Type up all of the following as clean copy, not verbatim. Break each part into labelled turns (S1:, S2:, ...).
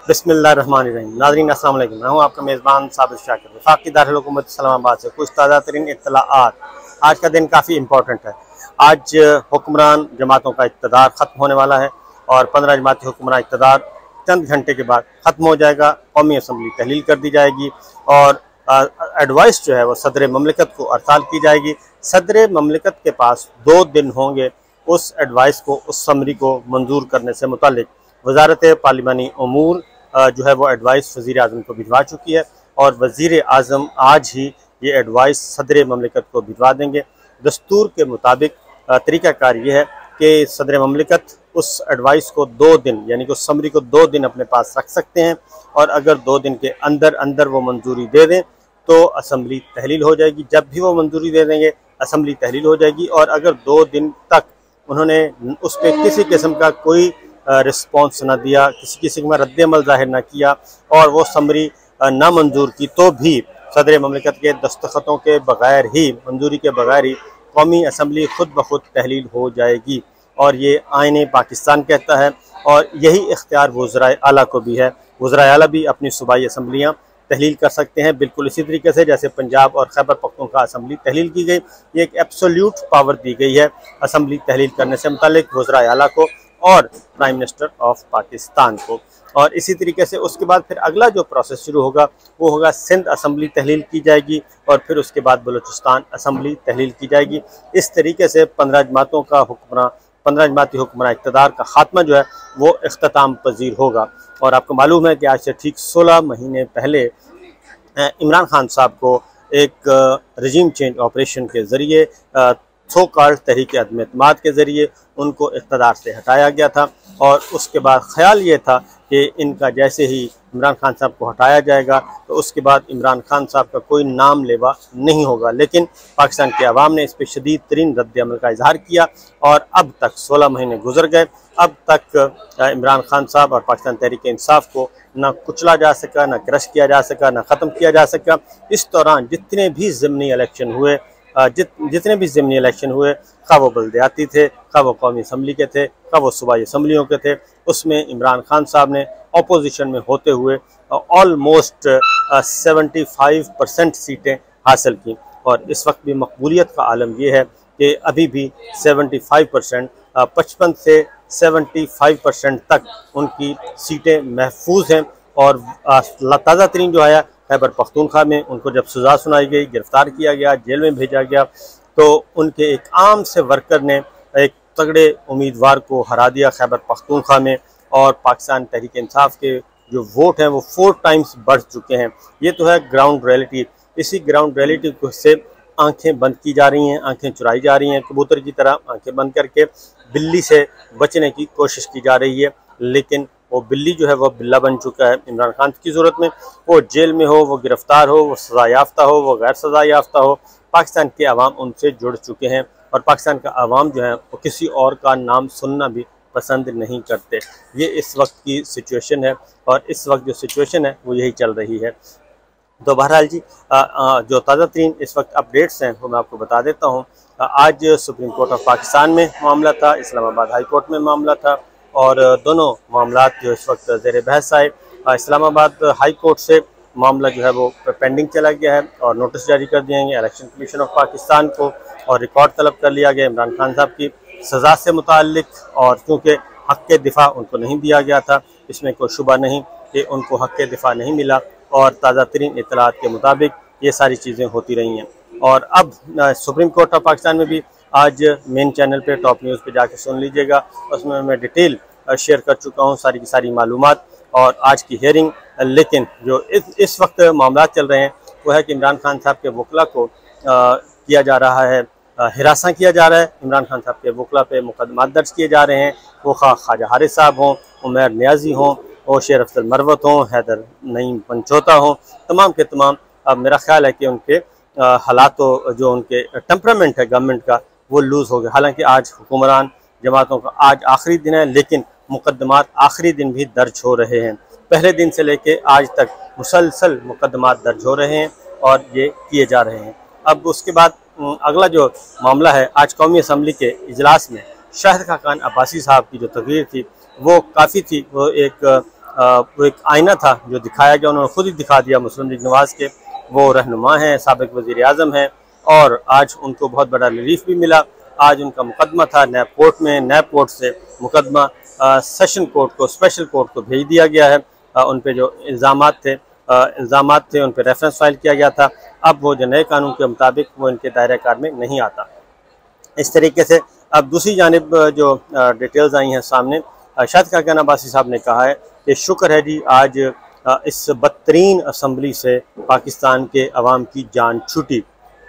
S1: बिस्मिल्लाहिर्रहमानिर्रहीम। नाज़रीन अस्सलाम वालेकुम। मैं हूँ आपका मेज़बान साबिर शाकिर। वफाकी दारुल हुकूमत इस्लामाबाद से कुछ ताज़ा तरीन इत्तलाआत। आज का दिन काफ़ी इंपॉर्टेंट है। आज हुक्मरान जमातों का इक़्तिदार ख़त्म होने वाला है और 15 जमाती हुक्मरान इक़्तिदार चंद घंटे के बाद ख़त्म हो जाएगा। कौमी असम्बली तहलील कर दी जाएगी और एडवाइस जो है वो सदर ममलिकत को अरसाल की जाएगी। सदर ममलिकत के पास 2 दिन होंगे उस एडवाइस को, उस समरी को मंजूर करने से मुतालिक। वज़ारत पार्लिमानी अमूर जो है वो एडवाइस वज़ीर आज़म को भिजवा चुकी है और वज़ीर आज़म आज ही ये एडवाइस सदर ममलिकत को भिजवा देंगे। दस्तूर के मुताबिक तरीक़ाकार ये है कि सदर ममलिकत उस एडवाइस को 2 दिन यानी कि उस समरी को 2 दिन अपने पास रख सकते हैं और अगर 2 दिन के अंदर अंदर वो मंजूरी दे दें तो असम्बली तहलील हो जाएगी। जब भी वो मंजूरी दे देंगे असम्बली तहलील हो जाएगी और अगर 2 दिन तक उन्होंने उस पर किसी किस्म का कोई रिस्पॉन्स न दिया, किसी किस्म का रद्द-ए-अमल ज़ाहिर न किया और वो समरी ना मंजूर की तो भी सदर ममलिकत के दस्तखतों के बग़ैर ही, मंजूरी के बग़ैर ही कौमी असम्बली खुद ब खुद तहलील हो जाएगी। और ये आईन पाकिस्तान कहता है और यही इख्तियार वज़राए आला को भी है। वज़राए आला भी अपनी सूबाई असम्बलियाँ तहलील कर सकते हैं, बिल्कुल इसी तरीके से जैसे पंजाब और खैबर पख्तूनख्वा असम्बली तहलील की गई। ये एक एब्सोल्यूट पावर दी गई है असम्बली तहलील करने से मुतालिक वज़राए आला को और प्राइम मिनिस्टर ऑफ पाकिस्तान को। और इसी तरीके से उसके बाद फिर अगला जो प्रोसेस शुरू होगा वो होगा सिंध असम्बली तहलील की जाएगी और फिर उसके बाद बलूचिस्तान असम्बली तहलील की जाएगी। इस तरीके से 15 जमातों का हुक्मरान, 15 जमाती हुक्मरान इक़्तिदार का खात्मा जो है वो इख्तिताम पजीर होगा। और आपको मालूम है कि आज से ठीक 16 महीने पहले इमरान खान साहब को एक रजीम चेंज ऑपरेशन के ज़रिए सो कॉल्ड तहरीक अदम एतमाद के ज़रिए उनको इक़्तिदार से हटाया गया था और उसके बाद ख़्याल ये था कि इनका जैसे ही इमरान खान साहब को हटाया जाएगा तो उसके बाद इमरान खान साहब का कोई नाम लेवा नहीं होगा। लेकिन पाकिस्तान के अवाम ने इस पर शदीद तरीन रद्द-ए-अमल का इजहार किया और अब तक 16 महीने गुजर गए, अब तक इमरान खान साहब और पाकिस्तान तहरीक इंसाफ को ना कुचला जा सका, ना क्रश किया जा सका, ना ख़त्म किया जा सका। इस दौरान जितने भी ज़िमनी इलेक्शन हुए, जितने भी ज़िमनी इलेक्शन हुए, खा वो बल्दियाती थे, खा वो कौमी असम्बली के थे, खा वो सूबाई असम्बलियों के थे, उसमें इमरान खान साहब ने अपोजिशन में होते हुए ऑलमोस्ट 75% सीटें हासिल की। और इस वक्त भी मकबूलियत का आलम यह है कि अभी भी 75%, 55 से 75% तक उनकी सीटें महफूज हैं। और ताज़ा तरीन जो है खैबर पख्तूनख्वा में उनको जब सज़ा सुनाई गई, गिरफ़्तार किया गया, जेल में भेजा गया तो उनके एक आम से वर्कर ने एक तगड़े उम्मीदवार को हरा दिया खैबर पख्तूनख्वा में। और पाकिस्तान तहरीक इंसाफ के जो वोट हैं वो 4 टाइम्स बढ़ चुके हैं। ये तो है ग्राउंड रियलिटी। इसी ग्राउंड रियलिटी से आंखें बंद की जा रही हैं, आंखें चुराई जा रही हैं, कबूतर की तरह आंखें बंद करके बिल्ली से बचने की कोशिश की जा रही है। लेकिन वो बिल्ली जो है वो बिल्ला बन चुका है इमरान खान की सूरत में। वो जेल में हो, वो गिरफ़्तार हो, वो सज़ा याफ्ता हो, वो गैर सज़ा याफ्ता हो, पाकिस्तान के अवाम उनसे जुड़ चुके हैं और पाकिस्तान का अवाम जो है वो किसी और का नाम सुनना भी पसंद नहीं करते। ये इस वक्त की सिचुएशन है और इस वक्त जो सिचुएशन है वो यही चल रही है। तो बहरहाल जी जो ताज़ा तरीन इस वक्त अपडेट्स हैं वो मैं आपको बता देता हूँ। आज सुप्रीम कोर्ट ऑफ पाकिस्तान में मामला था, इस्लामाबाद हाई कोर्ट में मामला था और दोनों मामलात जो इस वक्त ज़ेर बहस आए। इस्लामाबाद हाई कोर्ट से मामला जो है वो पेंडिंग चला गया है और नोटिस जारी कर दिए गए इलेक्शन कमीशन ऑफ पाकिस्तान को और रिकॉर्ड तलब कर लिया गया इमरान खान साहब की सज़ा से मुताल्लिक। और क्योंकि हक़ के दिफा उनको नहीं दिया गया था, इसमें कोई शुबा नहीं कि उनको हक़ के दिफा नहीं मिला और ताज़ा तरीन इत्तलात के मुताबिक ये सारी चीज़ें होती रही हैं। और अब सुप्रीम कोर्ट ऑफ पाकिस्तान में भी आज मेन चैनल पे टॉप न्यूज़ पे जाके सुन लीजिएगा, उसमें मैं डिटेल शेयर कर चुका हूँ सारी की सारी मालूमात और आज की हेयरिंग। लेकिन जो इस वक्त मामला चल रहे हैं वो है कि इमरान खान साहब के वकला को किया जा रहा है, हिरासा किया जा रहा है। इमरान खान साहब के वकला पे मुकदमात दर्ज किए जा रहे हैं, वो ख्वाजा हारिस साहब हों, उमर नियाजी हों, और शेर अफजल मरवत हों, हैदर नईम पंचोता हों, तमाम के तमाम। अब मेरा ख्याल है कि उनके हालात जो उनके टेम्परामेंट है गवर्नमेंट का वो लूज़ हो गया। हालांकि आज हुक्मरान जमातों का आज आखिरी दिन है लेकिन मुकदमात आखिरी दिन भी दर्ज हो रहे हैं। पहले दिन से लेके आज तक मुसलसल मुकदमात दर्ज हो रहे हैं और ये किए जा रहे हैं। अब उसके बाद अगला जो मामला है, आज कौमी असम्बली के इजलास में शाहिद खाकान अब्बासी साहब की जो तकरीर थी वो काफ़ी थी। वो एक वो एक आईना था जो दिखाया गया, उन्होंने खुद ही दिखा दिया मुस्लिम लीग नवाज़ के वो रहनुमा हैं, साबिक़ वज़ीर आज़म हैं, और आज उनको बहुत बड़ा रिलीफ भी मिला। आज उनका मुकदमा था नैब कोर्ट में, नैब कोर्ट से मुकदमा सेशन कोर्ट को, स्पेशल कोर्ट को भेज दिया गया है। उन पे जो इल्ज़ामात थे उन पे रेफरेंस फाइल किया गया था। अब वो जो नए कानून के मुताबिक वो इनके दायरे कार में नहीं आता। इस तरीके से अब दूसरी जानिब जो डिटेल्स आई हैं सामने, शाहिद खाक़ान अब्बासी साहब ने कहा है कि शुक्र है जी आज इस बदतरीन असम्बली से पाकिस्तान के अवाम की जान छूटी।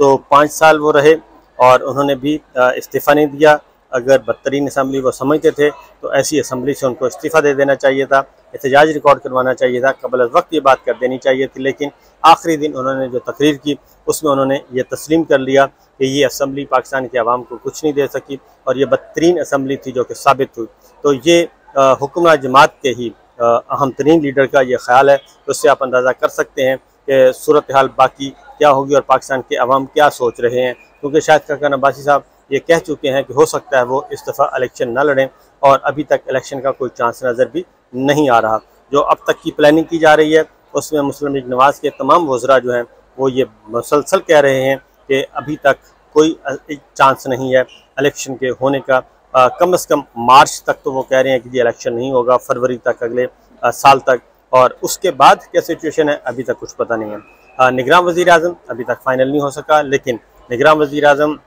S1: तो 5 साल वो रहे और उन्होंने भी इस्तीफ़ा नहीं दिया। अगर बदतरीन असम्बली वो समझते थे तो ऐसी असम्बली से उनको इस्तीफ़ा दे देना चाहिए था, एहतजाज रिकॉर्ड करवाना चाहिए था, कबल अज़ वक्त ये बात कर देनी चाहिए थी। लेकिन आखिरी दिन उन्होंने जो तकरीर की उसमें उन्होंने ये तस्लीम कर लिया कि ये असम्बली पाकिस्तान के अवाम को कुछ नहीं दे सकी और ये बदतरीन असम्बली थी जो कि साबित हुई। तो ये हुक्मरान जमात के ही अहम तरीन लीडर का ये ख्याल है, तो उससे आप अंदाज़ा कर सकते हैं कि सूरत हाल बाकी क्या होगी और पाकिस्तान के अवाम क्या सोच रहे हैं। क्योंकि शाहिद खाक़ान अब्बासी साहब ये कह चुके हैं कि हो सकता है वो इस दफ़ा इलेक्शन न लड़ें, और अभी तक इलेक्शन का कोई चांस नज़र भी नहीं आ रहा। जो अब तक की प्लानिंग की जा रही है उसमें मुस्लिम लीग नवाज़ के तमाम वज़रा जो हैं वो ये मुसलसल कह रहे हैं कि अभी तक कोई चांस नहीं है इलेक्शन के होने का। कम से कम मार्च तक तो वो कह रहे हैं कि ये इलेक्शन नहीं होगा, फरवरी तक, अगले साल तक, और उसके बाद क्या सिचुएशन है अभी तक कुछ पता नहीं है। निगरान वज़ीर आज़म अभी तक फ़ाइनल नहीं हो सका, लेकिन निगरान वज़ीर आज़म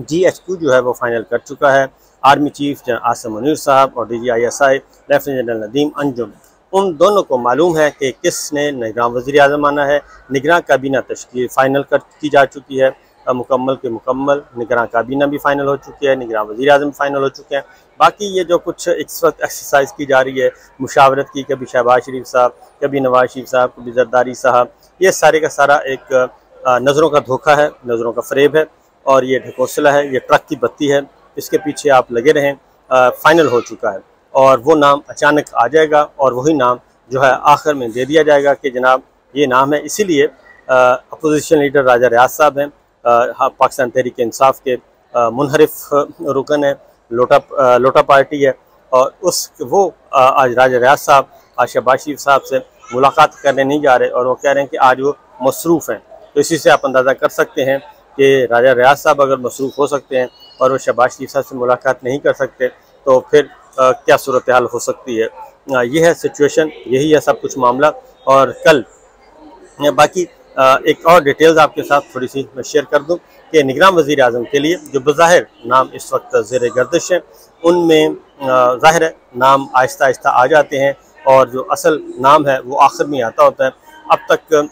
S1: GHQ जो है वो फाइनल कर चुका है। Army chief general Asim Munir साहब और DGI lieutenant general Nadeem Anjum, उन दोनों को मालूम है कि किसने निगरान वज़ीर आज़म आना है। निगरान काबीना तश्कील फ़ाइनल की जा चुकी है, मुकम्मल के मुकम्मल निगरान काबीना भी फ़ाइनल हो चुकी है, निगरान वज़ीर आज़म फ़ाइनल हो चुके हैं। बाकी ये जो कुछ इस वक्त एक्सरसाइज की जा रही है मुशावरत की, कभी शहबाज शरीफ साहब, कभी नवाज शरीफ साहब, कभी जरदारी साहब, ये सारे का सारा एक नज़रों का धोखा है, नज़रों का फ़रेब है, और ये ढकोसला है, ये ट्रक की बत्ती है, इसके पीछे आप लगे रहें। फ़ाइनल हो चुका है और वो नाम अचानक आ जाएगा और वही नाम जो है आखिर में दे दिया जाएगा कि जनाब ये नाम है। इसीलिए अपोजिशन लीडर राजा रियाज साहब हैं, पाकिस्तान तहरीक इंसाफ के मुनहरिफ रुकन है, लोटा पार्टी है, और वो आज राजा रियाज साहब आज शहबाज शरीफ साहब से मुलाकात करने नहीं जा रहे और वो कह रहे हैं कि आज वो मसरूफ़ हैं। तो इसी से आप अंदाज़ा कर सकते हैं कि राजा रियाज साहब अगर मसरूफ़ हो सकते हैं और वो शहबाज शरीफ साहब से मुलाकात नहीं कर सकते तो फिर क्या सूरत हाल हो सकती है। ये है सिचुएशन, यही है सब कुछ मामला। और कल बाकी एक और डिटेल्स आपके साथ थोड़ी सी मैं शेयर कर दूं कि निगरान वज़ीर आज़म के लिए जो बज़ाहिर नाम इस वक्त ज़ेर गर्दिश हैं उनमें ज़ाहिर है नाम आहिस्ता आहिस्ता आ जाते हैं और जो असल नाम है वो आखिर में आता होता है। अब तक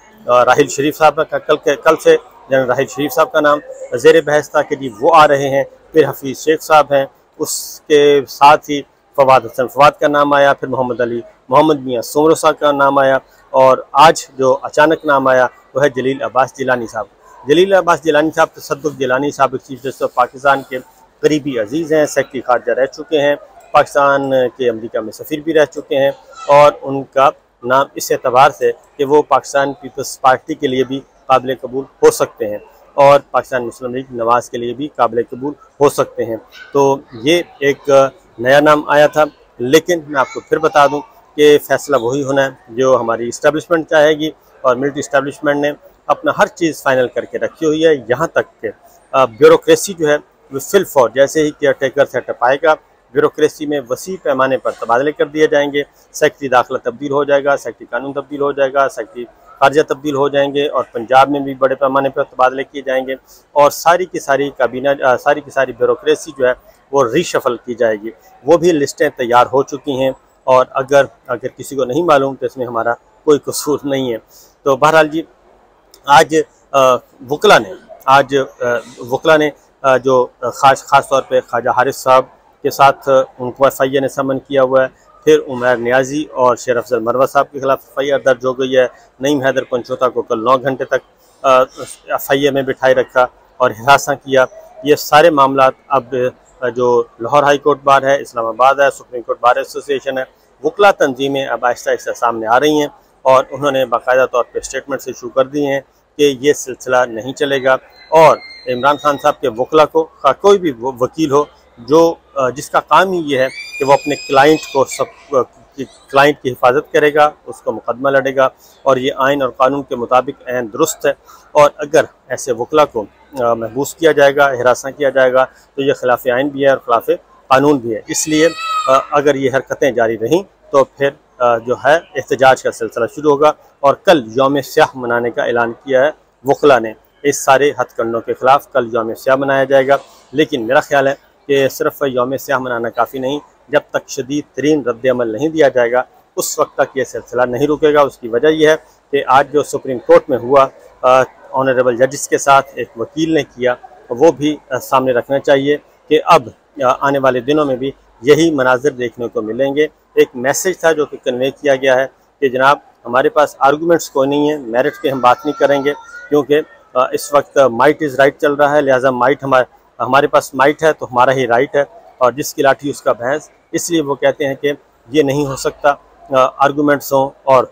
S1: राहिल शरीफ साहब का कल से जनरल राहिल शरीफ साहब का नाम ज़ेर बहस था कि जी वो आ रहे हैं, फिर हफीज़ शेख साहब हैं, उसके साथ ही फवाद हसन फवाद का नाम आया, फिर मोहम्मद मियाँ सोमरो साहब का नाम आया, और आज जो अचानक नाम आया वो है जलील अब्बास जिलानी साहब। जलील अब्बास जिलानी साहब तसद्दुक़ जिलानी साहब चीफ जस्टिस ऑफ पाकिस्तान के करीबी अजीज़ हैं, सेक्रेटरी खारजा रह चुके हैं, पाकिस्तान के अमरीका में सफ़ीर भी रह चुके हैं, और उनका नाम इस एतबार से कि वो पाकिस्तान पीपल्स पार्टी के लिए भी काबिल कबूल हो सकते हैं और पाकिस्तान मुस्लिम लीग नवाज़ के लिए भी काबिल कबूल हो सकते हैं। तो ये एक नया नाम आया था, लेकिन मैं आपको फिर बता दूं कि फ़ैसला वही होना है जो हमारी इस्टेब्लिशमेंट चाहेगी, और मिलिट्री इस्टेब्लिशमेंट ने अपना हर चीज़ फाइनल करके रखी हुई है। यहाँ तक कि ब्यूरोक्रेसी जो है वो फिल फॉर जैसे ही केयर टेकर सेटअप आएगा, ब्यूरोक्रेसी में वसी पैमाने पर तबादले कर दिए जाएंगे। सेक्रेटरी दाखिला तब्दील हो जाएगा, सेक्रेटरी कानून तब्दील हो जाएगा, सेक्रेटरी खारजा तब्दील हो जाएंगे, और पंजाब में भी बड़े पैमाने पर तबादले किए जाएंगे, और सारी की सारी काबीना सारी की सारी ब्यूरोक्रेसी जो है वो रीशफल की जाएगी। वो भी लिस्टें तैयार हो चुकी हैं, और अगर किसी को नहीं मालूम तो इसमें हमारा कोई कसूर नहीं है। तो बहरहाल जी आज वकला ने जो ख़ास तौर पे ख्वाजा हारिस साहब के साथ उनको FIA ने समन किया हुआ है, फिर उमर नियाजी और शेर अफजल मरवा साहब के खिलाफ FIR दर्ज हो गई है। नईम हैदर पंचोता को कल 9 घंटे तक FIA में बिठाए रखा और हिरासा किया। ये सारे मामला अब जो लाहौर हाई कोर्ट बार है, इस्लामाबाद है, सुप्रीम कोर्ट बार एसोसिएशन है, वकला तंजीमें अब आहिस्ता आहिस्ता सामने आ रही हैं, और उन्होंने बाकायदा तौर पर स्टेटमेंट्स इशू कर दिए हैं कि ये सिलसिला नहीं चलेगा, और इमरान खान साहब के वकला को कोई भी वकील हो जो जिसका काम ही ये है कि वो अपने क्लाइंट को क्लाइंट की हिफाजत करेगा, उसको मुकदमा लड़ेगा और ये आइन और कानून के मुताबिक ऐन दुरुस्त है। और अगर ऐसे वकला को महबूस किया जाएगा, हिरासा किया जाएगा, तो ये खिलाफ आइन भी है और खिलाफ कानून भी है। इसलिए अगर ये हरकतें जारी रहीं तो फिर जो है एहतजाज का सिलसिला शुरू होगा। और कल यौम स्याह मनाने का ऐलान किया है वकला ने। इस सारे हथकंडों के ख़िलाफ़ कल यौम स्याह मनाया जाएगा। लेकिन मेरा ख्याल है कि सिर्फ यौम स्याह मनाना काफ़ी नहीं, जब तक शदीद तरीन रद्द अमल नहीं दिया जाएगा उस वक्त तक ये सिलसिला नहीं रुकेगा। उसकी वजह यह है कि आज जो सुप्रीम कोर्ट में हुआ ऑनरेबल जजेस के साथ एक वकील ने किया, वो भी सामने रखना चाहिए कि अब आने वाले दिनों में भी यही मनाजिर देखने को मिलेंगे। एक मैसेज था जो कि कन्वे किया गया है कि जनाब हमारे पास आर्गूमेंट्स कोई नहीं है, मेरिट पे हम बात नहीं करेंगे, क्योंकि इस वक्त माइट इज़ राइट चल रहा है, लिहाजा माइट हमारे पास माइट है तो हमारा ही राइट है और जिसकी लाठी उसका भैंस। इसलिए वो कहते हैं कि ये नहीं हो सकता, आर्गूमेंट्स हों और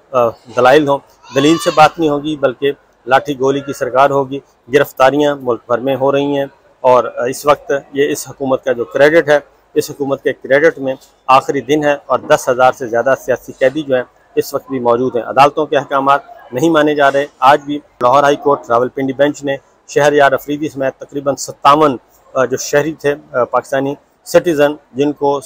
S1: दलाइल हों। दलील से बात नहीं होगी बल्कि लाठी गोली की सरकार होगी। गिरफ्तारियाँ मुल्क भर में हो रही हैं और इस वक्त ये इस हुकूमत का जो क्रेडिट है, इस हुकूमत के क्रेडिट में आखिरी दिन है और 10,000 से ज़्यादा सियासी कैदी जो हैं इस वक्त भी मौजूद हैं। अदालतों के अहकामात नहीं माने जा रहे। आज भी Lahore high court Rawalpindi bench ने शहरयार अफरीदी समेत तकरीबन 57 जो शहरी थे पाकिस्तानी सिटीज़न, जिनको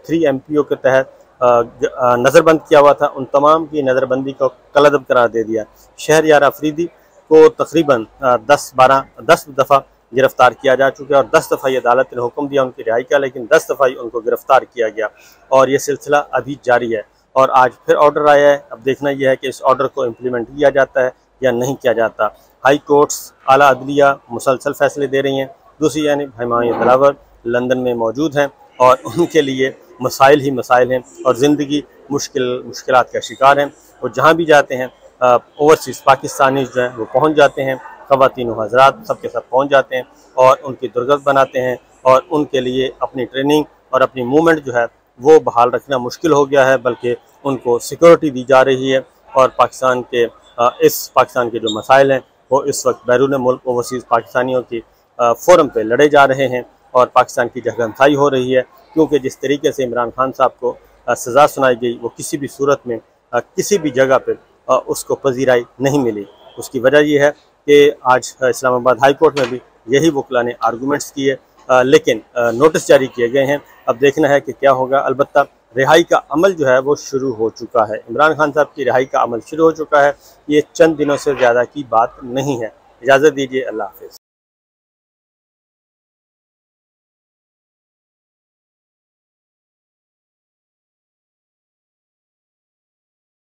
S1: 3 MPO के तहत नज़रबंद किया हुआ था, उन तमाम की नज़रबंदी को कलअदब करार दे दिया। शहरयार अफरीदी को तकरीबन 10 दफ़ा गिरफ़्तार किया जा चुका है और 10 दफ़ा अदालत ने हुक्म दिया उनकी रिहाई का, लेकिन 10 दफ़ा ही उनको गिरफ़्तार किया गया और ये सिलसिला अभी जारी है। और आज फिर ऑर्डर आया है। अब देखना यह है कि इस ऑर्डर को इम्प्लीमेंट किया जाता है या नहीं किया जाता। हाई कोर्ट्स, आला अदलिया मुसलसल फैसले दे रही हैं। दूसरी यानी हुमायूं दिलावर लंदन में मौजूद हैं और उनके लिए मसाइल ही मसाइल हैं और ज़िंदगी मुश्किलात का शिकार हैं। वो जहाँ भी जाते हैं ओवरसीज़ पाकिस्तानी जो हैं वो पहुँच जाते हैं, ख़वातीन व हज़रात सबके सब पहुँच जाते हैं और उनकी दुर्गत बनाते हैं और उनके लिए अपनी ट्रेनिंग और अपनी मूवमेंट जो है वो बहाल रखना मुश्किल हो गया है, बल्कि उनको सिक्योरिटी दी जा रही है। और पाकिस्तान के जो मसाइल हैं वो इस वक्त बैरून मुल्क ओवरसीज़ पाकिस्तानियों की फ़ोरम पे लड़े जा रहे हैं और पाकिस्तान की जगहंसाई हो रही है, क्योंकि जिस तरीके से इमरान खान साहब को सज़ा सुनाई गई वो किसी भी सूरत में किसी भी जगह पर उसको पजीराई नहीं मिली। उसकी वजह यह है कि आज इस्लामाबाद हाई कोर्ट में भी यही वकला ने आर्गूमेंट्स किए, लेकिन नोटिस जारी किए गए हैं। अब देखना है कि क्या होगा। अलबत्ता रिहाई का अमल जो है वो शुरू हो चुका है। इमरान खान साहब की रिहाई का अमल शुरू हो चुका है। ये चंद दिनों से ज़्यादा की बात नहीं है। इजाज़त दीजिए, अल्लाह हाफ़िज़।